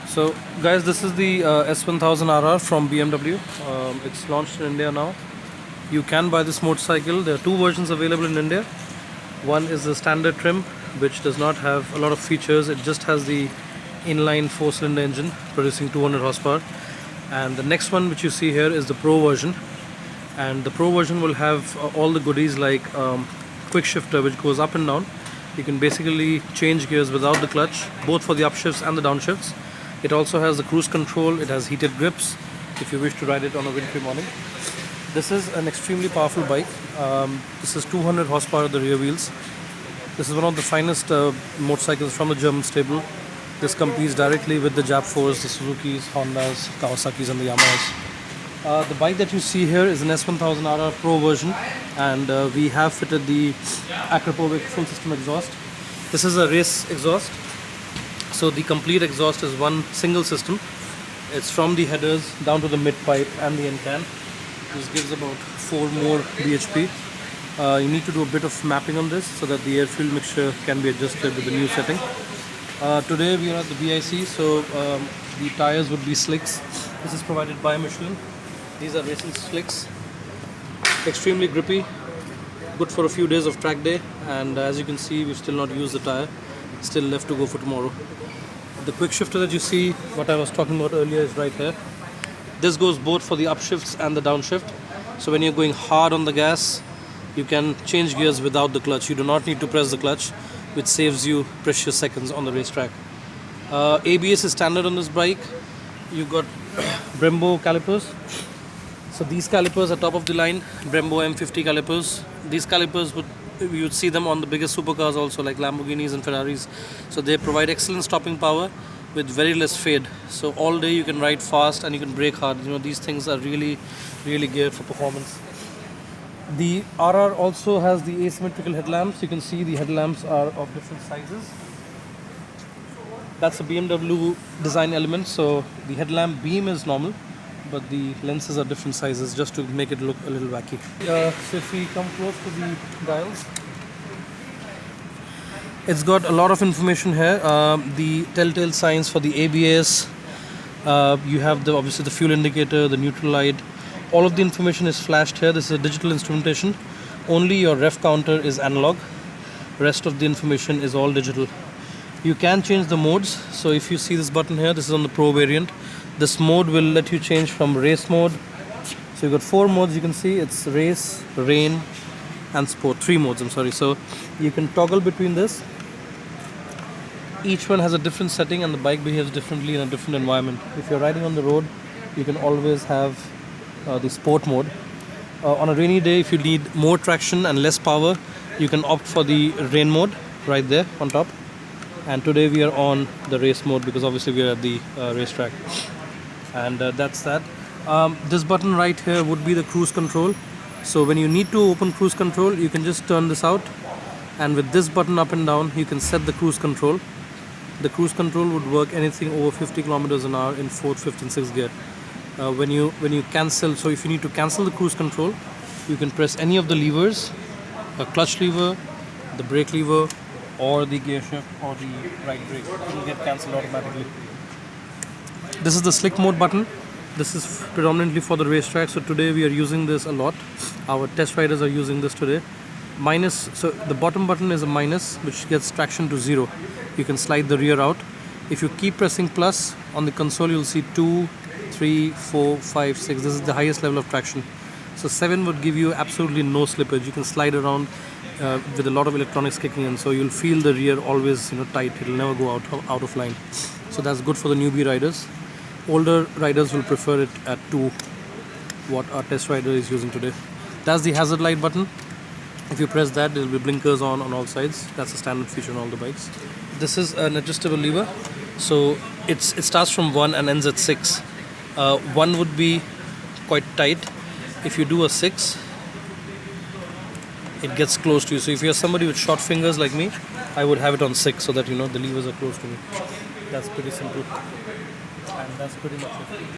So guys, this is the S1000RR from BMW. It's launched in India now. You can buy this motorcycle. There are two versions available in India. One is the standard trim, which does not have a lot of features. It just has the inline 4-cylinder engine producing 200 horsepower. And the next one which you see here is the Pro version. And the Pro version will have all the goodies like quick shifter, which goes up and down. You can basically change gears without the clutch, both for the upshifts and the downshifts. It also has the cruise control. It has heated grips if you wish to ride it on a wintry morning. This is an extremely powerful bike. This is 200 horsepower at the rear wheels. This is one of the finest motorcycles from the German stable. This competes directly with the Jap 4s, the Suzukis, Hondas, Kawasaki's and the Yamahas. The bike that you see here is an S1000RR Pro version, and we have fitted the Akrapovic full system exhaust. This is a race exhaust. So the complete exhaust is one single system. It's from the headers down to the mid pipe and the end can. This gives about 4 more bhp. You need to do a bit of mapping on this so that the air-fuel mixture can be adjusted with the new setting. Today we are at the BIC, so the tires would be slicks. This is provided by Michelin. These are racing slicks. Extremely grippy, good for a few days of track day, and as you can see, we've still not used the tire. Still left to go for tomorrow. The quick shifter that you see, what I was talking about earlier, is right here. This goes both for the upshifts and the downshift. So when you're going hard on the gas, you can change gears without the clutch. You do not need to press the clutch, which saves you precious seconds on the racetrack. ABS is standard on this bike. You've got Brembo calipers. So these calipers are top of the line, Brembo M50 calipers. These calipers you would see them on the biggest supercars also, like Lamborghinis and Ferraris. So they provide excellent stopping power with very less fade. So all day you can ride fast and you can brake hard. You know, these things are really geared for performance. The RR also has the asymmetrical headlamps. You can see the headlamps are of different sizes. That's a BMW design element. So the headlamp beam is normal, but the lenses are different sizes just to make it look a little wacky. So if we come close to the dials, it's got a lot of information here. The telltale signs for the ABS. You have obviously the fuel indicator, the neutral light. All of the information is flashed here. This is a digital instrumentation. Only your ref counter is analog. Rest of the information is all digital. You can change the modes. So if you see this button here, this is on the Pro variant. This mode will let you change from race mode. So you've got 4 modes. You can see it's race, rain and sport. 3 modes, I'm sorry. So you can toggle between this. Each one has a different setting and the bike behaves differently in a different environment. If you're riding on the road, you can always have the sport mode. On a rainy day, if you need more traction and less power, you can opt for the rain mode right there on top. And today we are on the race mode because obviously we are at the racetrack. And that's that. This button right here would be the cruise control. So when you need to open cruise control, you can just turn this out, and with this button up and down, you can set the cruise control. The cruise control would work anything over 50 kilometers an hour in 4th, 5th and 6th gear. When you cancel, so if you need to cancel the cruise control, you can press any of the levers, a clutch lever, the brake lever, or the gear shift or the right brake. It will get cancelled automatically. This is the slick mode button. This is predominantly for the racetrack, so today we are using this a lot. Our test riders are using this today. Minus, so the bottom button is a minus, which gets traction to 0. You can slide the rear out. If you keep pressing plus on the console, you'll see 2, 3, 4, 5, 6. This is the highest level of traction. So 7 would give you absolutely no slippage. You can slide around with a lot of electronics kicking in, so you'll feel the rear always tight. It'll never go out of line. So that's good for the newbie riders. Older riders will prefer it at 2, what our test rider is using today. That's the hazard light button. If you press that, there will be blinkers on all sides. That's a standard feature on all the bikes. This is an adjustable lever. So it starts from 1 and ends at 6. 1 would be quite tight. If you do a 6, it gets close to you. So if you're somebody with short fingers like me, I would have it on 6 so that the levers are close to me. That's pretty simple. And that's pretty much it.